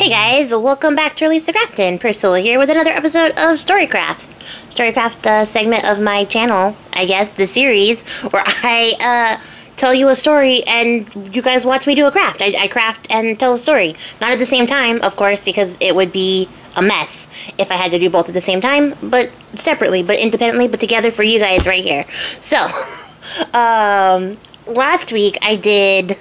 Hey guys, welcome back to Release the Craftin. Priscilla here with another episode of Storycraft. Storycraft, the segment of my channel, I guess, the series, where I tell you a story and you guys watch me do a craft. I craft and tell a story. Not at the same time, of course, because it would be a mess if I had to do both at the same time, but separately, but independently, but together for you guys right here. So, last week I did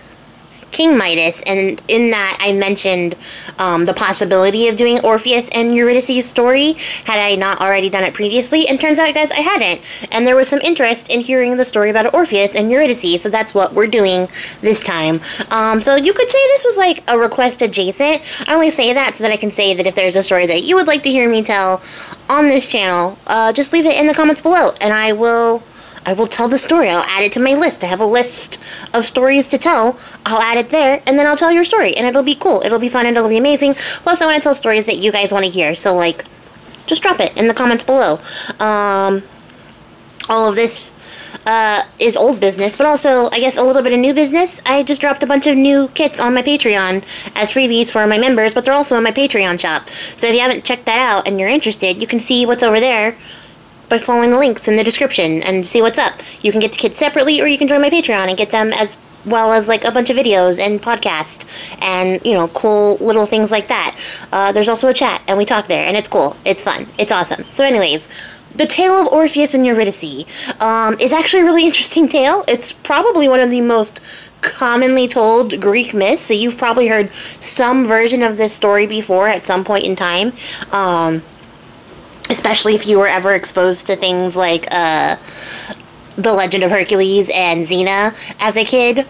King Midas, and in that I mentioned the possibility of doing Orpheus and Eurydice's story, had I not already done it previously, and turns out, guys, I hadn't, and there was some interest in hearing the story about Orpheus and Eurydice, so that's what we're doing this time. So you could say this was like a request adjacent. I only say that so that I can say that if there's a story that you would like to hear me tell on this channel, just leave it in the comments below, and I will tell the story. I'll add it to my list. I have a list of stories to tell. I'll add it there, and then I'll tell your story, and it'll be cool. It'll be fun, and it'll be amazing. Plus, I want to tell stories that you guys want to hear, so, like, just drop it in the comments below. All of this is old business, but also, I guess, a little bit of new business. I just dropped a bunch of new kits on my Patreon as freebies for my members, but they're also in my Patreon shop. So if you haven't checked that out and you're interested, you can see what's over there by following the links in the description and see what's up. You can get the kits separately, or you can join my Patreon and get them as well as, like, a bunch of videos and podcasts and, you know, cool little things like that. There's also a chat, and we talk there, and it's cool. It's fun. It's awesome. So anyways, the tale of Orpheus and Eurydice is actually a really interesting tale. It's probably one of the most commonly told Greek myths, so you've probably heard some version of this story before at some point in time. Especially if you were ever exposed to things like The Legend of Hercules and Xena as a kid.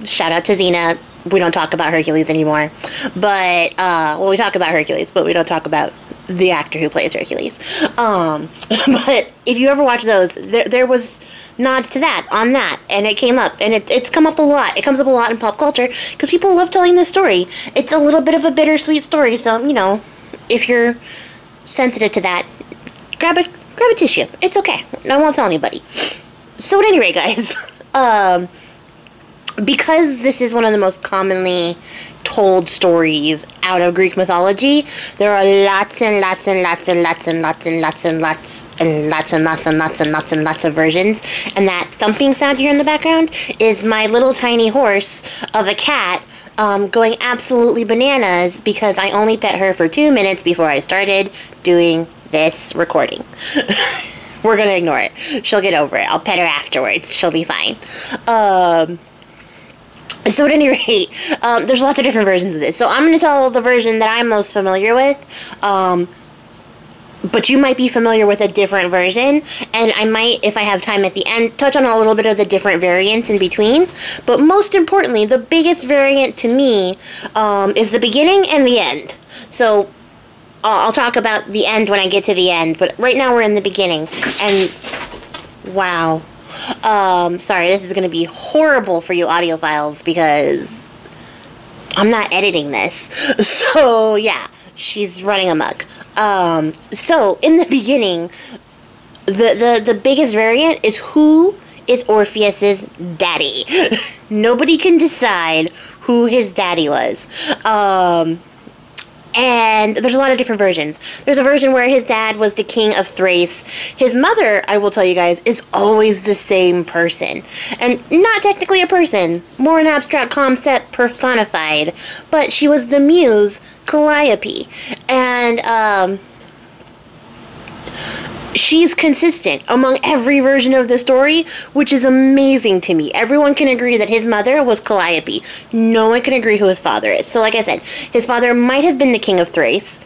Shout out to Xena. We don't talk about Hercules anymore. But, well, we talk about Hercules, but we don't talk about the actor who plays Hercules. But if you ever watch those, there was nods to that, on that, and it came up, and it's come up a lot. It comes up a lot in pop culture, because people love telling this story. It's a little bit of a bittersweet story, so, you know, if you're sensitive to that, grab a tissue. It's okay. I won't tell anybody. So at any rate, guys, because this is one of the most commonly told stories out of Greek mythology, there are lots and lots and lots and lots and lots and lots and lots and lots and lots and lots and lots and lots of versions. And that thumping sound you hear in the background is my little tiny horse of a cat going absolutely bananas because I only pet her for 2 minutes before I started doing this recording. We're gonna ignore it. She'll get over it. I'll pet her afterwards. She'll be fine. So at any rate, there's lots of different versions of this. So I'm gonna tell the version that I'm most familiar with. But you might be familiar with a different version, and I might, if I have time at the end, touch on a little bit of the different variants in between. But most importantly, the biggest variant to me is the beginning and the end. So I'll talk about the end when I get to the end, but right now we're in the beginning. And wow. Sorry, this is going to be horrible for you audiophiles because I'm not editing this. So yeah, she's running amok. So, in the beginning, the biggest variant is who is Orpheus's daddy. Nobody can decide who his daddy was. And there's a lot of different versions. There's a version where his dad was the king of Thrace. His mother, I will tell you guys, is always the same person. And not technically a person, more an abstract concept personified. But she was the muse, Calliope. And, she's consistent among every version of the story, which is amazing to me. Everyone can agree that his mother was Calliope. No one can agree who his father is. So like I said, his father might have been the king of Thrace.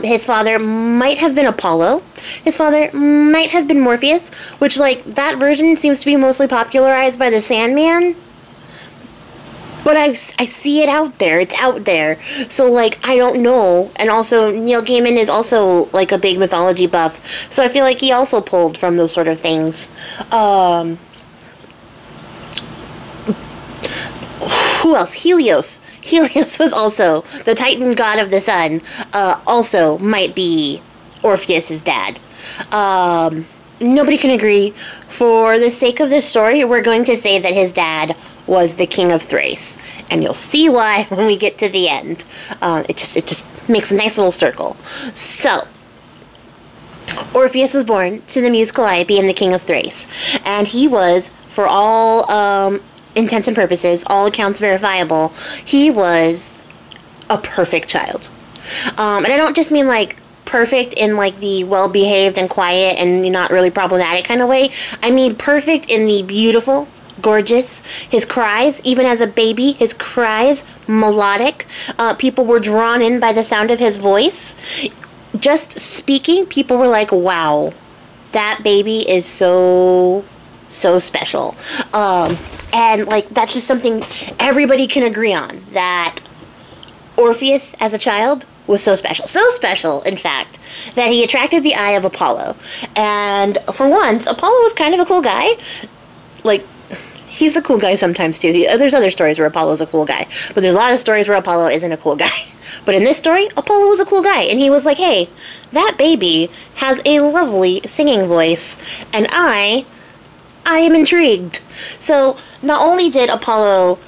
His father might have been Apollo. His father might have been Morpheus, which, like, that version seems to be mostly popularized by the Sandman. But I see it out there. It's out there. So, like, I don't know. And also, Neil Gaiman is also, like, a big mythology buff. So I feel like he also pulled from those sort of things. Who else? Helios. Helios was also the Titan god of the sun. Also might be Orpheus's dad. nobody can agree. For the sake of this story, we're going to say that his dad was the king of Thrace, and you'll see why when we get to the end. It just makes a nice little circle. So, Orpheus was born to the muse Calliope and the king of Thrace, and he was, for all intents and purposes, all accounts verifiable, he was a perfect child. And I don't just mean like perfect in like the well-behaved and quiet and not really problematic kind of way. I mean perfect in the beautiful, gorgeous. His cries, even as a baby, his cries, melodic. People were drawn in by the sound of his voice. Just speaking, people were like, wow, that baby is so special. And like that's just something everybody can agree on, that Orpheus as a child was so special. So special, in fact, that he attracted the eye of Apollo. And for once, Apollo was kind of a cool guy. Like, he's a cool guy sometimes, too. There's other stories where Apollo's a cool guy. But there's a lot of stories where Apollo isn't a cool guy. But in this story, Apollo was a cool guy. And he was like, hey, that baby has a lovely singing voice. And I am intrigued. So, not only did Apollo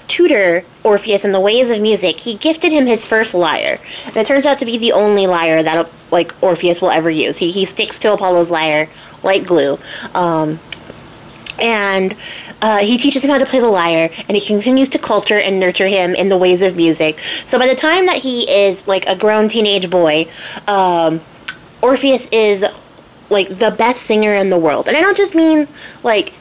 tutor Orpheus in the ways of music, he gifted him his first lyre. And it turns out to be the only lyre that like Orpheus will ever use. He sticks to Apollo's lyre like glue. And he teaches him how to play the lyre, and he continues to culture and nurture him in the ways of music. So by the time that he is like a grown teenage boy, Orpheus is like the best singer in the world. And I don't just mean like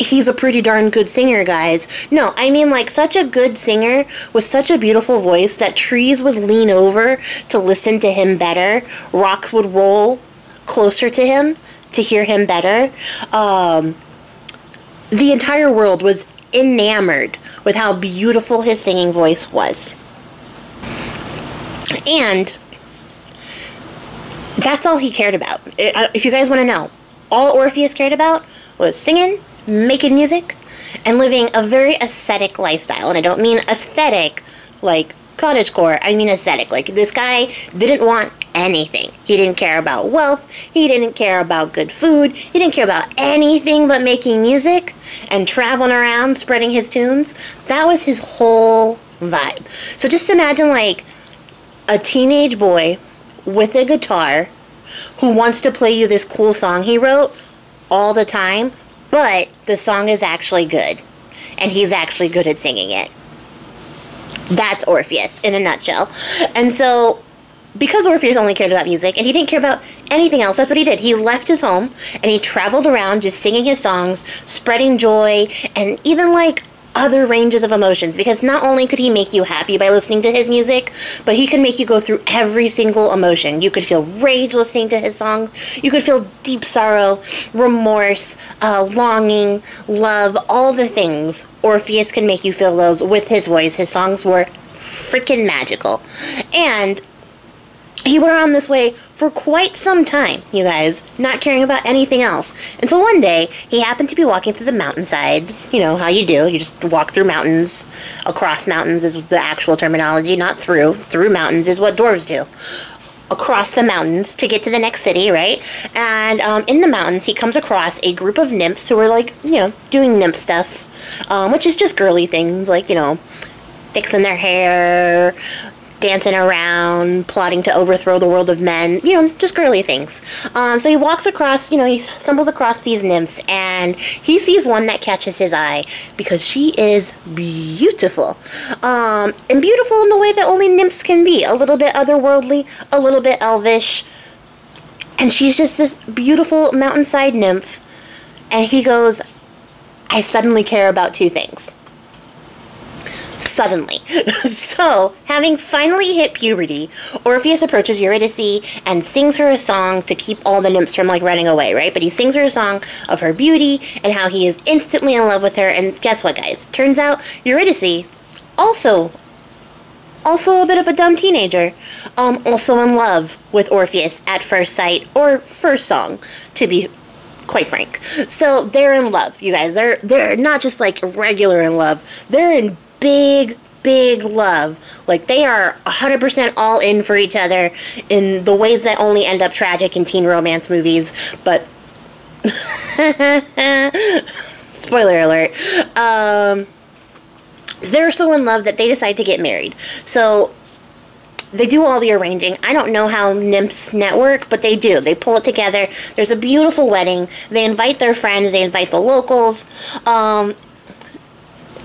he's a pretty darn good singer, guys. No, I mean like such a good singer with such a beautiful voice that trees would lean over to listen to him better. Rocks would roll closer to him to hear him better. The entire world was enamored with how beautiful his singing voice was. And that's all he cared about. If you guys want to know, all Orpheus cared about was singing, making music, and living a very ascetic lifestyle. And I don't mean aesthetic like cottagecore. I mean aesthetic. Like, this guy didn't want anything. He didn't care about wealth. He didn't care about good food. He didn't care about anything but making music and traveling around spreading his tunes. That was his whole vibe. So just imagine like a teenage boy with a guitar who wants to play you this cool song he wrote all the time, but the song is actually good, and he's actually good at singing it. That's Orpheus in a nutshell. And so, because Orpheus only cared about music, and he didn't care about anything else, that's what he did. He left his home, and he traveled around just singing his songs, spreading joy, and even like other ranges of emotions, because not only could he make you happy by listening to his music, but he could make you go through every single emotion. You could feel rage listening to his songs. You could feel deep sorrow, remorse, longing, love, all the things. Orpheus could make you feel those with his voice. His songs were freaking magical. And he went around this way for quite some time, you guys, not caring about anything else. Until one day, he happened to be walking through the mountainside. You know how you do. You just walk through mountains. Across mountains is the actual terminology, not through. Through mountains is what dwarves do. Across the mountains to get to the next city, right? And in the mountains, he comes across a group of nymphs who are like, you know, doing nymph stuff, which is just girly things, like, you know, fixing their hair, dancing around, plotting to overthrow the world of men, you know, just girly things. So he walks across, you know, he stumbles across these nymphs, and he sees one that catches his eye because she is beautiful. And beautiful in the way that only nymphs can be. A little bit otherworldly, a little bit elvish. And she's just this beautiful mountainside nymph. And he goes, I suddenly care about two things. Suddenly. So, having finally hit puberty, Orpheus approaches Eurydice and sings her a song to keep all the nymphs from, like, running away, right? But he sings her a song of her beauty and how he is instantly in love with her. And guess what, guys? Turns out Eurydice, also a bit of a dumb teenager, also in love with Orpheus at first sight, or first song, to be quite frank. So, they're in love, you guys. They're not just, like, regular in love. They're in big love. Like, they are 100% all in for each other in the ways that only end up tragic in teen romance movies. But Spoiler alert. They're so in love that they decide to get married. So they do all the arranging. I don't know how nymphs network, but they do. They pull it together. There's a beautiful wedding. They invite their friends. They invite the locals.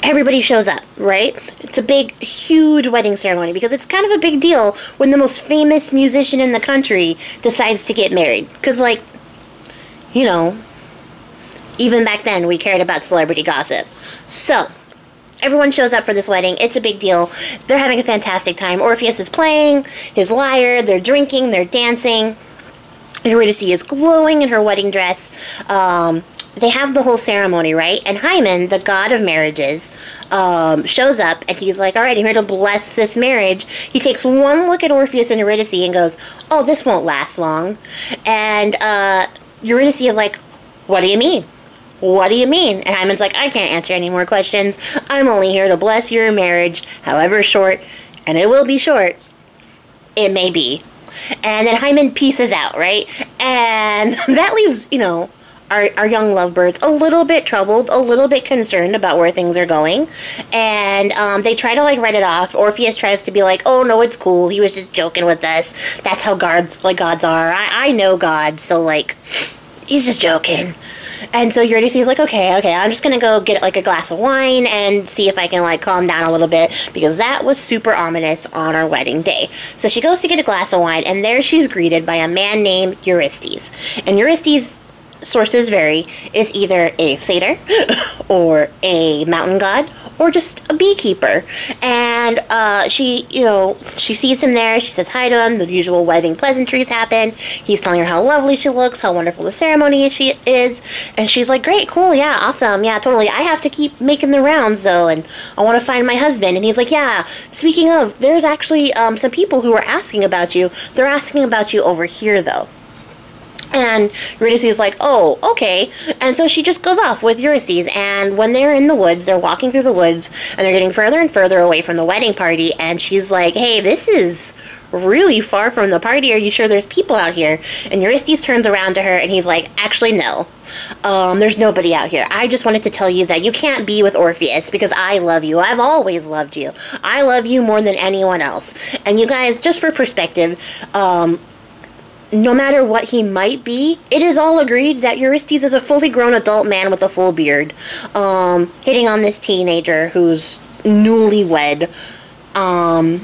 Everybody shows up, right? It's a big, huge wedding ceremony because it's kind of a big deal when the most famous musician in the country decides to get married. Because, like, you know, even back then we cared about celebrity gossip. So everyone shows up for this wedding. It's a big deal. They're having a fantastic time. Orpheus is playing his lyre. They're drinking. They're dancing. Eurydice is glowing in her wedding dress. They have the whole ceremony, right? And Hymen, the god of marriages, shows up, and he's like, all right, I'm here to bless this marriage. He takes one look at Orpheus and Eurydice and goes, oh, this won't last long. And Eurydice is like, what do you mean? What do you mean? And Hymen's like, I can't answer any more questions. I'm only here to bless your marriage, however short, and it will be short. It may be. And then Hymen pieces out, right? And that leaves, you know, our young lovebirds a little bit troubled, a little bit concerned about where things are going. And they try to, like, write it off. Orpheus tries to be like, oh, no, it's cool. He was just joking with us. That's how gods are. I know God, so, like, he's just joking. And so Eurydice is like, okay, I'm just going to go get, like, a glass of wine and see if I can, like, calm down a little bit, because that was super ominous on our wedding day. So she goes to get a glass of wine, and there she's greeted by a man named Eurystheus. And Eurystheus, sources vary, is either a satyr or a mountain god or just a beekeeper. And she sees him there. She says hi to him. The usual wedding pleasantries happen. He's telling her how lovely she looks, how wonderful the ceremony she is. And she's like, great, cool, yeah, awesome, yeah, totally. I have to keep making the rounds, though, and I want to find my husband. And he's like, yeah, speaking of, there's actually some people who are asking about you. They're asking about you over here, though. And Eurydice is like, oh, okay. And so she just goes off with Eurystheus. And when they're in the woods, they're walking through the woods, and they're getting further and further away from the wedding party. And she's like, hey, this is really far from the party. Are you sure there's people out here? And Eurystheus turns around to her, and he's like, actually, no. There's nobody out here. I just wanted to tell you that you can't be with Orpheus because I love you. I've always loved you. I love you more than anyone else. And you guys, just for perspective, no matter what he might be, it is all agreed that Eurystheus is a fully grown adult man with a full beard, hitting on this teenager who's newlywed.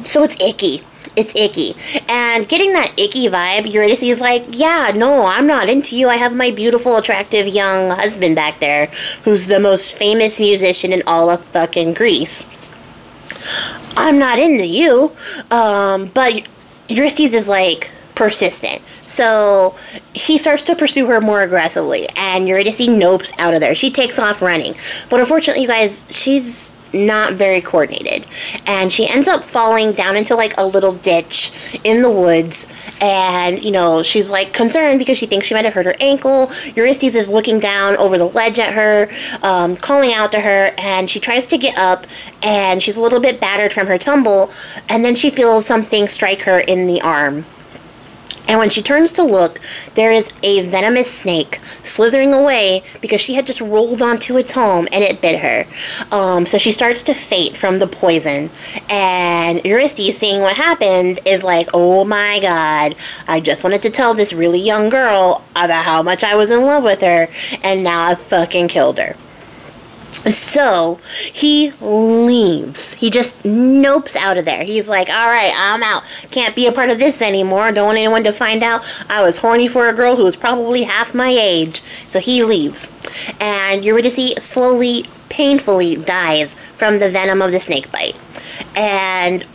So it's icky. It's icky. And getting that icky vibe, Eurydice is like, yeah, no, I'm not into you. I have my beautiful, attractive young husband back there who's the most famous musician in all of fucking Greece. I'm not into you. But Eurystheus is like persistent. So he starts to pursue her more aggressively, and Eurydice nopes out of there. She takes off running. But unfortunately, you guys, she's not very coordinated, and she ends up falling down into, like, a little ditch in the woods. And, you know, she's, like, concerned because she thinks she might have hurt her ankle. Eurystheus is looking down over the ledge at her, calling out to her, and she tries to get up, and she's a little bit battered from her tumble, and then she feels something strike her in the arm. And when she turns to look, there is a venomous snake slithering away because she had just rolled onto its home and it bit her. So she starts to faint from the poison. And Eurystheus, seeing what happened, is like, oh my god, I just wanted to tell this really young girl about how much I was in love with her, and now I fucking killed her. So he leaves. He just nopes out of there. He's like, all right, I'm out. Can't be a part of this anymore. Don't want anyone to find out I was horny for a girl who was probably half my age. So he leaves. And Eurydice slowly, painfully dies from the venom of the snake bite. And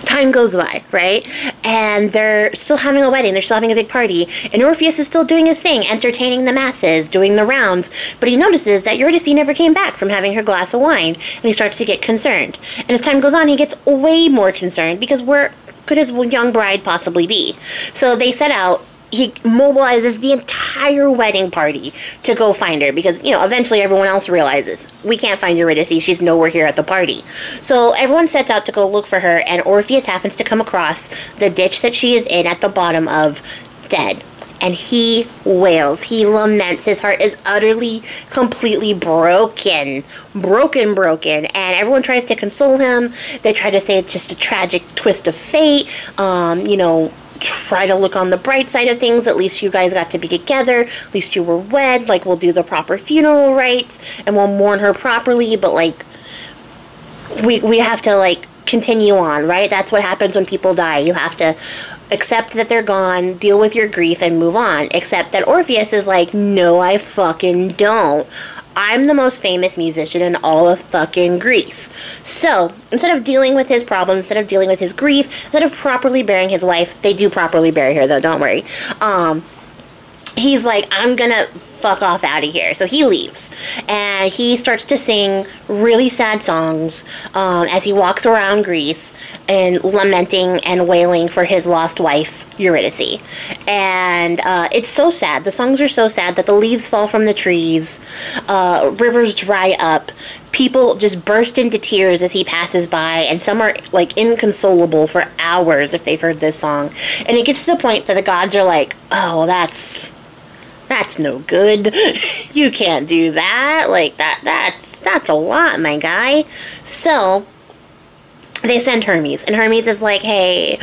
time goes by, right? And they're still having a wedding. They're still having a big party. And Orpheus is still doing his thing, entertaining the masses, doing the rounds. But he notices that Eurydice never came back from having her glass of wine. And he starts to get concerned. And as time goes on, he gets way more concerned because where could his young bride possibly be? So they set out. He mobilizes the entire wedding party to go find her because, you know, eventually everyone else realizes we can't find Eurydice. She's nowhere here at the party. So everyone sets out to go look for her, and Orpheus happens to come across the ditch that she is in at the bottom of, dead. and he wails. He laments. His heart is utterly, completely broken. Broken. And everyone tries to console him. They try to say it's just a tragic twist of fate. You know, try to look on the bright side of things. At least you guys got to be together. At least you were wed. Like, we'll do the proper funeral rites and we'll mourn her properly. But, like, we have to, like, continue on, right? That's what happens when people die. You have to accept that they're gone, deal with your grief, and move on. Except that Orpheus is like, no, I fucking don't. I'm the most famous musician in all of fucking Greece. So, instead of dealing with his problems, instead of dealing with his grief, instead of properly burying his wife, they do properly bury her though, don't worry. He's like, I'm gonna fuck off out of here. So he leaves. And he starts to sing really sad songs as he walks around Greece and lamenting and wailing for his lost wife, Eurydice. And it's so sad. The songs are so sad that the leaves fall from the trees. Rivers dry up. People just burst into tears as he passes by, and some are, like, inconsolable for hours if they've heard this song. And it gets to the point that the gods are like, oh, that's no good. You can't do that. Like, that's a lot, my guy. So they send Hermes, and Hermes is like, hey,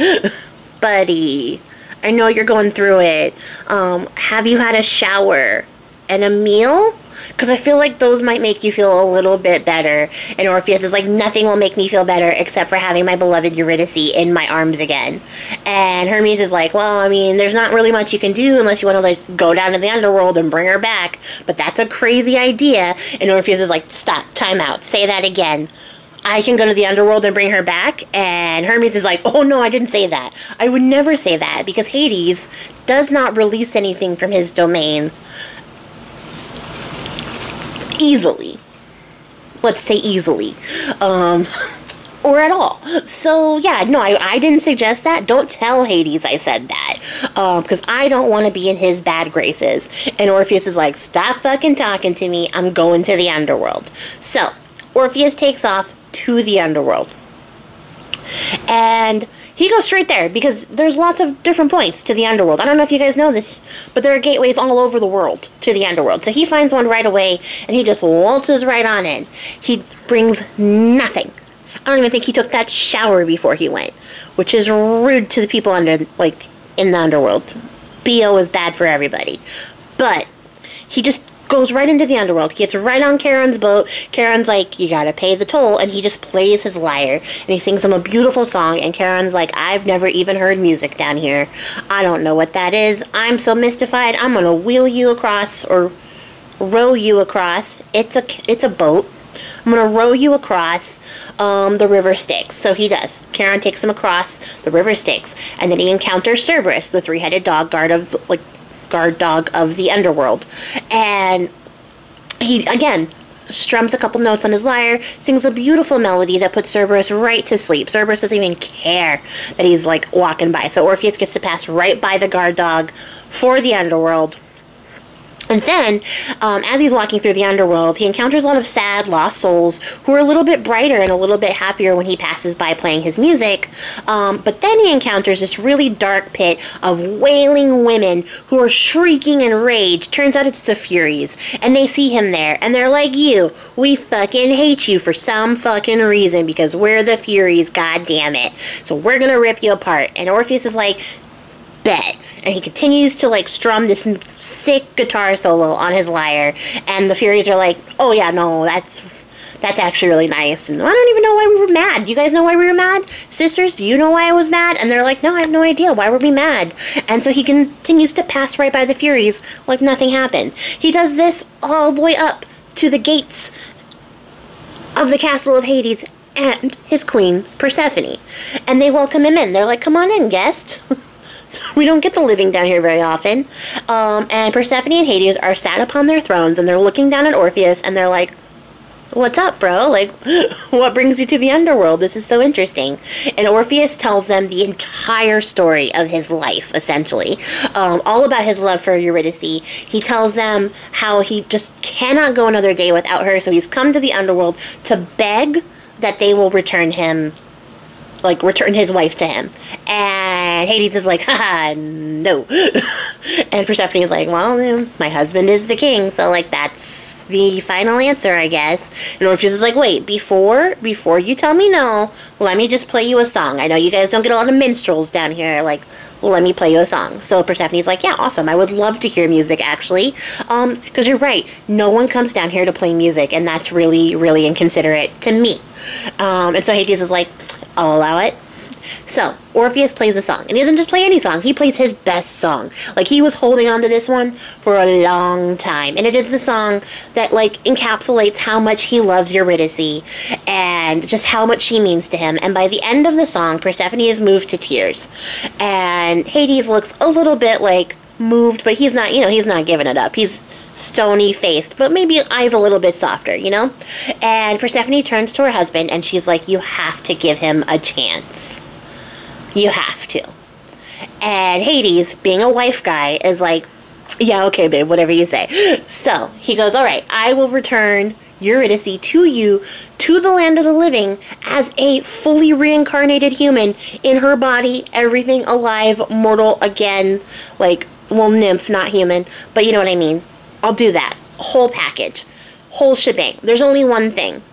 buddy, I know you're going through it. Have you had a shower and a meal? Because I feel like those might make you feel a little bit better. And Orpheus is like, nothing will make me feel better except for having my beloved Eurydice in my arms again. And Hermes is like, well, I mean, there's not really much you can do unless you want to, like, go down to the underworld and bring her back. But that's a crazy idea. And Orpheus is like, stop, time out, say that again. I can go to the underworld and bring her back. And Hermes is like, oh no, I didn't say that. I would never say that, because Hades does not release anything from his domain easily. Let's say easily. Or at all. So, yeah, no, I didn't suggest that. Don't tell Hades I said that. Because I don't want to be in his bad graces. And Orpheus is like, stop fucking talking to me. I'm going to the underworld. So, Orpheus takes off to the underworld. And he goes straight there, because there's lots of different points to the underworld. I don't know if you guys know this, but there are gateways all over the world to the underworld. So he finds one right away, and he just waltzes right on in. He brings nothing. I don't even think he took that shower before he went, which is rude to the people under, like, in the underworld. BO is bad for everybody. But he just goes right into the underworld, gets right on Charon's boat. Charon's like, you gotta pay the toll, and he just plays his lyre, and he sings him a beautiful song, and Charon's like, I've never even heard music down here. I don't know what that is. I'm so mystified. I'm gonna wheel you across, or row you across. It's a boat. I'm gonna row you across the river Styx. So he does. Charon takes him across the river Styx, and then he encounters Cerberus, the three-headed dog guard dog of the underworld. And he, again, strums a couple notes on his lyre, sings a beautiful melody that puts Cerberus right to sleep. Cerberus doesn't even care that he's, like, walking by. So Orpheus gets to pass right by the guard dog for the underworld. And then, as he's walking through the underworld, he encounters a lot of sad, lost souls who are a little bit brighter and a little bit happier when he passes by playing his music. But then he encounters this really dark pit of wailing women who are shrieking in rage. Turns out it's the Furies. And they see him there, and they're like, we fucking hate you for some fucking reason, because we're the Furies, god damn it. So we're gonna rip you apart. And Orpheus is like, bet. And he continues to, like, strum this sick guitar solo on his lyre. And the Furies are like, oh yeah, no, that's actually really nice. And I don't even know why we were mad. Do you guys know why we were mad? Sisters, do you know why I was mad? And they're like, no, I have no idea. Why were we mad? And so he continues to pass right by the Furies like nothing happened. He does this all the way up to the gates of the castle of Hades and his queen, Persephone. And they welcome him in. They're like, come on in, guest. We don't get the living down here very often. And Persephone and Hades are sat upon their thrones, and they're looking down at Orpheus, and they're like, what's up, bro? Like, what brings you to the underworld? This is so interesting. And Orpheus tells them the entire story of his life, essentially. All about his love for Eurydice. He tells them how he just cannot go another day without her, so he's come to the underworld to beg that they will return him like, return his wife to him. And Hades is like, haha, no. And Persephone is like, well, my husband is the king, so, like, that's the final answer, I guess. And Orpheus is like, wait, before you tell me no, let me just play you a song. I know you guys don't get a lot of minstrels down here, like, let me play you a song. So Persephone's like, yeah, awesome, I would love to hear music, actually. Because you're right, no one comes down here to play music, and that's really, really inconsiderate to me. And so Hades is like, I'll allow it. So, Orpheus plays a song. And he doesn't just play any song. He plays his best song. Like, he was holding on to this one for a long time. And it is the song that, like, encapsulates how much he loves Eurydice and just how much she means to him. And by the end of the song, Persephone is moved to tears. And Hades looks a little bit, like, moved, but he's not, he's not giving it up. He's stony-faced, but maybe eyes a little bit softer, And Persephone turns to her husband, and she's like, you have to give him a chance. You have to. And Hades, being a wife guy, is like, yeah, okay, babe, whatever you say. So, he goes, all right, I will return Eurydice to you, to the land of the living, as a fully reincarnated human, in her body, everything alive, mortal, again, like, well, nymph, not human, but you know what I mean. I'll do that. Whole package. Whole shebang. There's only one thing.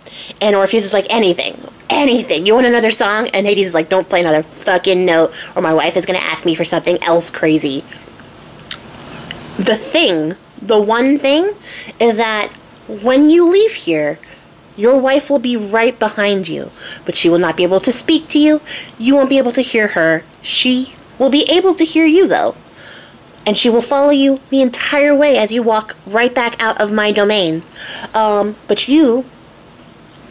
And Orpheus is like, anything. Anything. You want another song? And Hades is like, don't play another fucking note, or my wife is going to ask me for something else crazy. The one thing, is that when you leave here, your wife will be right behind you. But she will not be able to speak to you. You won't be able to hear her. She will be able to hear you, though. And she will follow you the entire way as you walk right back out of my domain. But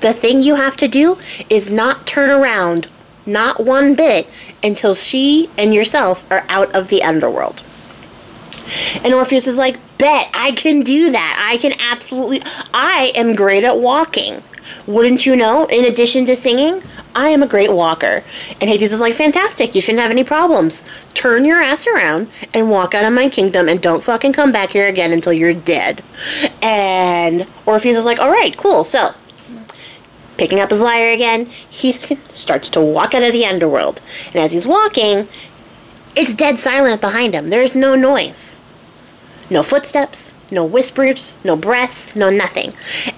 the thing you have to do is not turn around, not one bit, until she and yourself are out of the underworld. And Orpheus is like, bet, I can do that. I am great at walking. Wouldn't you know, in addition to singing, I am a great walker. And Hades is like, fantastic, you shouldn't have any problems. Turn your ass around and walk out of my kingdom and don't fucking come back here again until you're dead. And Orpheus is like, alright, cool. So, picking up his lyre again, he starts to walk out of the underworld. And as he's walking, it's dead silent behind him. There's no noise. No footsteps, no whispers, no breaths, no nothing.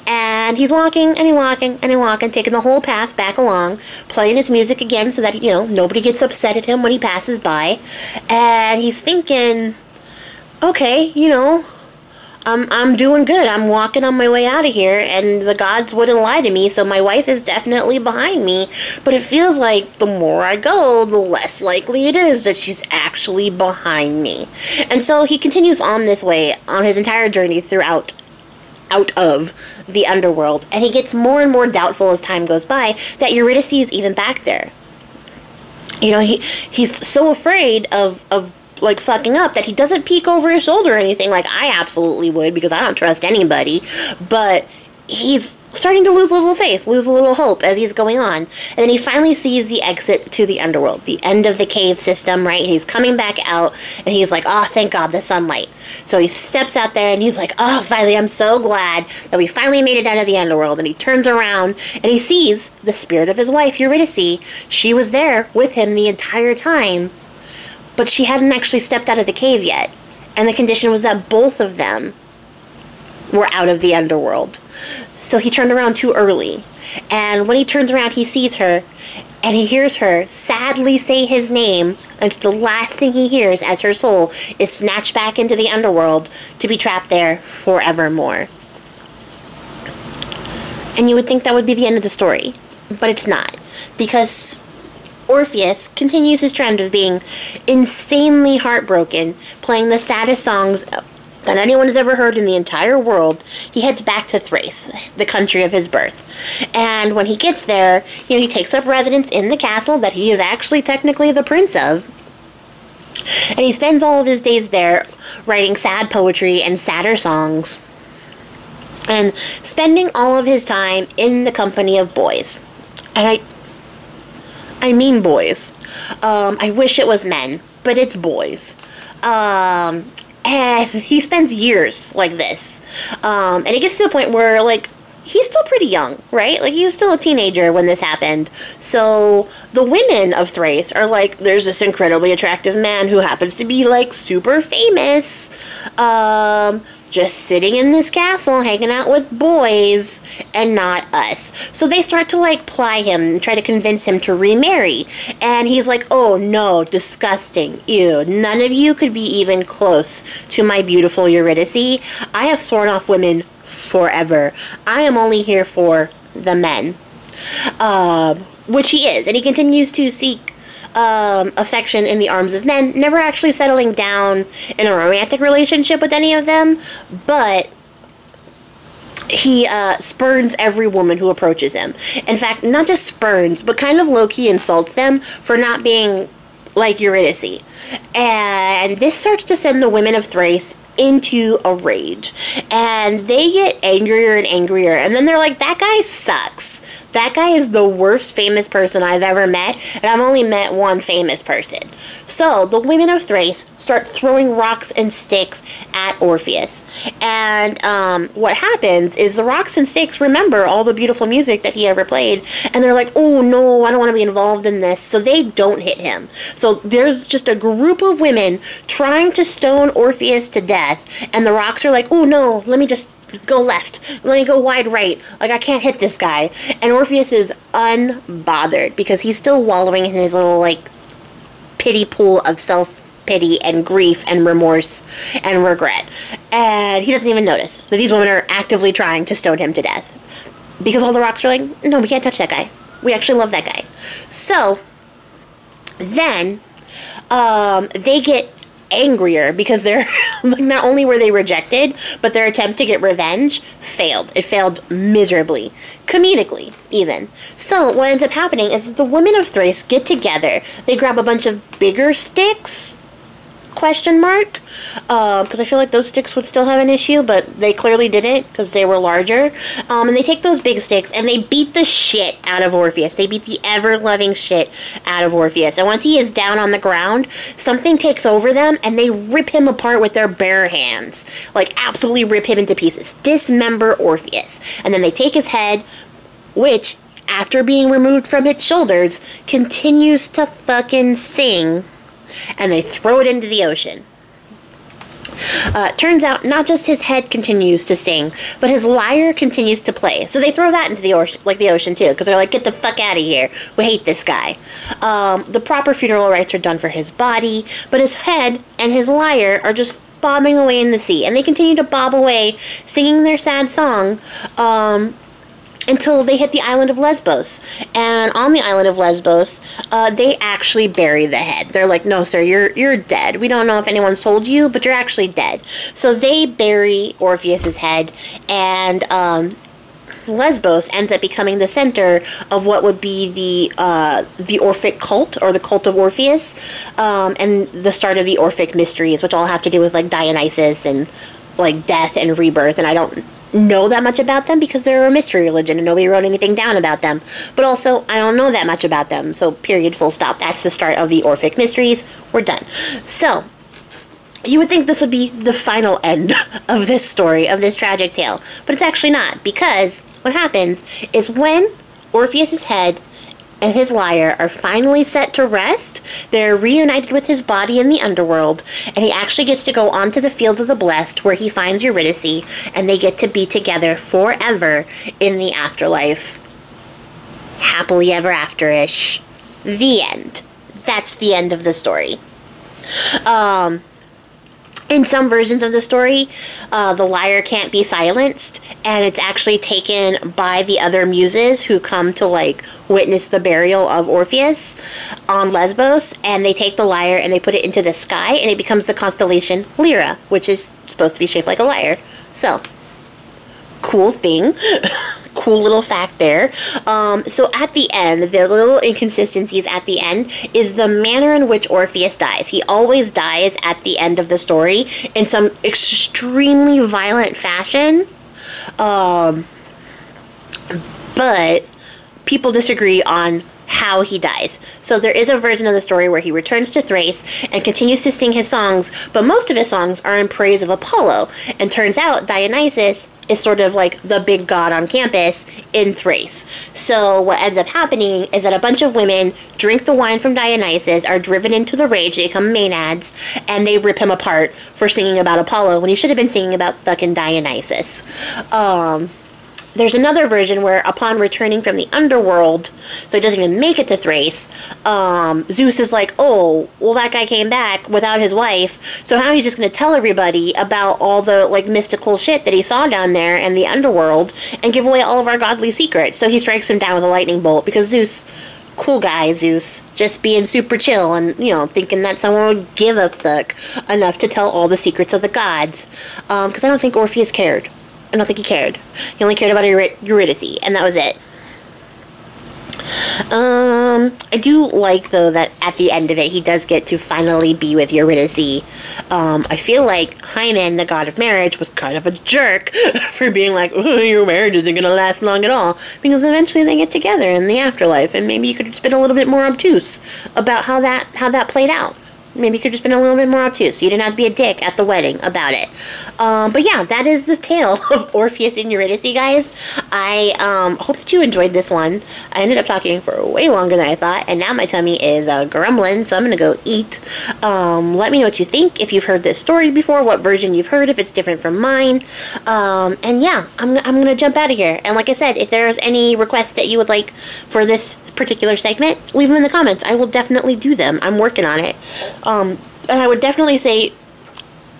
And he's walking, and he's walking, and he's walking, taking the whole path back along, playing his music again so that, nobody gets upset at him when he passes by. And he's thinking, okay, I'm doing good. I'm walking on my way out of here, and the gods wouldn't lie to me, so my wife is definitely behind me. But it feels like the more I go, the less likely it is that she's actually behind me. And so he continues on this way, on his entire journey out of the underworld, and he gets more and more doubtful as time goes by that Eurydice is even back there. He's so afraid of like fucking up that he doesn't peek over his shoulder or anything like I absolutely would, because I don't trust anybody. But he's starting to lose a little faith, lose a little hope as he's going on. And then he finally sees the exit to the underworld, the end of the cave system, right? He's coming back out, and he's like, oh, thank God, the sunlight. So he steps out there, and he's like, oh, finally, I'm so glad that we finally made it out of the underworld. And he turns around, and he sees the spirit of his wife, Eurydice. She was there with him the entire time, but she hadn't actually stepped out of the cave yet. And the condition was that both of them were out of the underworld. So he turned around too early. And when he turns around, he sees her, and he hears her sadly say his name. And it's the last thing he hears as her soul is snatched back into the underworld to be trapped there forevermore. And you would think that would be the end of the story. But it's not. Because Orpheus continues his trend of being insanely heartbroken, playing the saddest songs that anyone has ever heard in the entire world. He heads back to Thrace, the country of his birth. And when he gets there, he takes up residence in the castle that he is actually technically the prince of. And he spends all of his days there writing sad poetry and sadder songs. And spending all of his time in the company of boys. And I mean boys. I wish it was men, but it's boys. And he spends years like this. And it gets to the point where, like, he's still pretty young, right? Like, he was still a teenager when this happened. So the women of Thrace are like, there's this incredibly attractive man who happens to be, like, super famous, just sitting in this castle, hanging out with boys, and not us. So they start to, like, ply him and try to convince him to remarry. And he's like, oh, no, disgusting, ew, none of you could be even close to my beautiful Eurydice. I have sworn off women forever. I am only here for the men. Which he is. And he continues to seek affection in the arms of men, never actually settling down in a romantic relationship with any of them, but he spurns every woman who approaches him. In fact, not just spurns, but kind of low-key insults them for not being like Eurydice. And this starts to send the women of Thrace into a rage. And they get angrier and angrier. And then they're like, that guy sucks. That guy is the worst famous person I've ever met. And I've only met one famous person. So the women of Thrace start throwing rocks and sticks at Orpheus. And what happens is the rocks and sticks remember all the beautiful music that he ever played. And they're like, oh no, I don't want to be involved in this. So they don't hit him. So there's just a group of women trying to stone Orpheus to death. And the rocks are like, oh no, let me just go left. Let me go wide right. Like, I can't hit this guy. And Orpheus is unbothered because he's still wallowing in his little, like, pity pool of self-pity and grief and remorse and regret. And he doesn't even notice that these women are actively trying to stone him to death. Because all the rocks are like, no, we can't touch that guy. We actually love that guy. So, then, they get angrier because they're like, not only were they rejected, but their attempt to get revenge failed. It failed miserably, comedically even. So what ends up happening is that the women of Thrace get together. They grab a bunch of bigger sticks, question mark, because I feel like those sticks would still have an issue, but they clearly didn't because they were larger. And they take those big sticks and they beat the shit out of Orpheus. They beat the ever-loving shit out of Orpheus. And once he is down on the ground, something takes over them and they rip him apart with their bare hands. Like, absolutely rip him into pieces. Dismember Orpheus. And then they take his head, which, after being removed from its shoulders, continues to fucking sing, and they throw it into the ocean. Turns out, not just his head continues to sing, but his lyre continues to play. So they throw that into the ocean too, because they're like, get the fuck out of here. We hate this guy. The proper funeral rites are done for his body, but his head and his lyre are just bobbing away in the sea. And they continue to bob away, singing their sad song, until they hit the island of Lesbos. And on the island of Lesbos, they actually bury the head. They're like, no, sir, you're dead. We don't know if anyone's told you, but you're actually dead. So they bury Orpheus's head, and Lesbos ends up becoming the center of what would be the Orphic cult, or the cult of Orpheus, and the start of the Orphic mysteries, which all have to do with, like, Dionysus and, like, death and rebirth. And I don't know that much about them because they're a mystery religion and nobody wrote anything down about them. But also, I don't know that much about them, so period, full stop. That's the start of the Orphic mysteries. We're done. So, you would think this would be the final end of this story, of this tragic tale. But it's actually not, because what happens is when Orpheus's head and his lyre are finally set to rest, they're reunited with his body in the underworld, and he actually gets to go onto the fields of the blessed where he finds Eurydice, and they get to be together forever in the afterlife. Happily ever after-ish. The end. That's the end of the story. In some versions of the story, the lyre can't be silenced, and it's actually taken by the other muses who come to, like, witness the burial of Orpheus on Lesbos, and they take the lyre and they put it into the sky, and it becomes the constellation Lyra, which is supposed to be shaped like a lyre. So, cool thing. Cool little fact there. So at the end, the little inconsistencies at the end is the manner in which Orpheus dies. He always dies at the end of the story in some extremely violent fashion. But people disagree on how he dies. So there is a version of the story where he returns to Thrace and continues to sing his songs, but most of his songs are in praise of Apollo. And turns out Dionysus is sort of like the big god on campus in Thrace. So what ends up happening is that a bunch of women drink the wine from Dionysus, are driven into the rage, they become maenads, and they rip him apart for singing about Apollo when he should have been singing about fucking Dionysus. There's another version where upon returning from the underworld, so he doesn't even make it to Thrace, Zeus is like, oh, well, that guy came back without his wife, so now he's just going to tell everybody about all the, like, mystical shit that he saw down there in the underworld and give away all of our godly secrets. So he strikes him down with a lightning bolt because Zeus, cool guy Zeus, just being super chill and, you know, thinking that someone would give a fuck enough to tell all the secrets of the gods. Because I don't think Orpheus cared. I don't think he cared. He only cared about Eurydice, and that was it. I do like, though, that at the end of it, he does get to finally be with Eurydice. I feel like Hymen, the god of marriage, was kind of a jerk for being like, oh, your marriage isn't going to last long at all, because eventually they get together in the afterlife, and maybe you could have just been a little bit more obtuse about how that played out. Maybe you could have just been a little bit more obtuse. You didn't have to be a dick at the wedding about it. But yeah, that is the tale of Orpheus and Eurydice, guys. I hope that you enjoyed this one. I ended up talking for way longer than I thought, and now my tummy is grumbling, so I'm going to go eat. Let me know what you think, if you've heard this story before, what version you've heard, if it's different from mine. And yeah, I'm going to jump out of here. And like I said, if there's any requests that you would like for this particular segment, leave them in the comments. I will definitely do them. I'm working on it. And I would definitely say,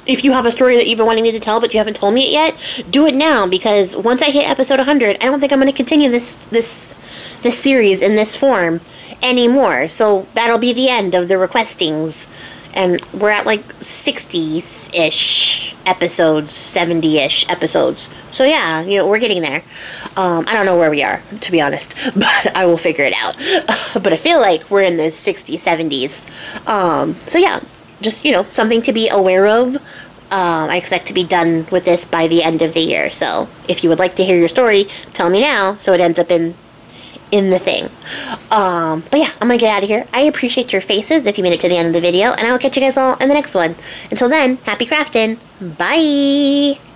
if you have a story that you've been wanting me to tell but you haven't told me it yet, do it now, because once I hit episode 100, I don't think I'm going to continue this series in this form anymore. So that'll be the end of the requestings. And we're at like 60-ish episodes, 70-ish episodes. So yeah, you know, we're getting there. I don't know where we are, to be honest, but I will figure it out. But I feel like we're in the 60s, 70s. So yeah, just, you know, something to be aware of. I expect to be done with this by the end of the year. So if you would like to hear your story, tell me now, so it ends up in the thing. But yeah, I'm gonna get out of here. I appreciate your faces if you made it to the end of the video, and I will catch you guys all in the next one. Until then, happy crafting. Bye!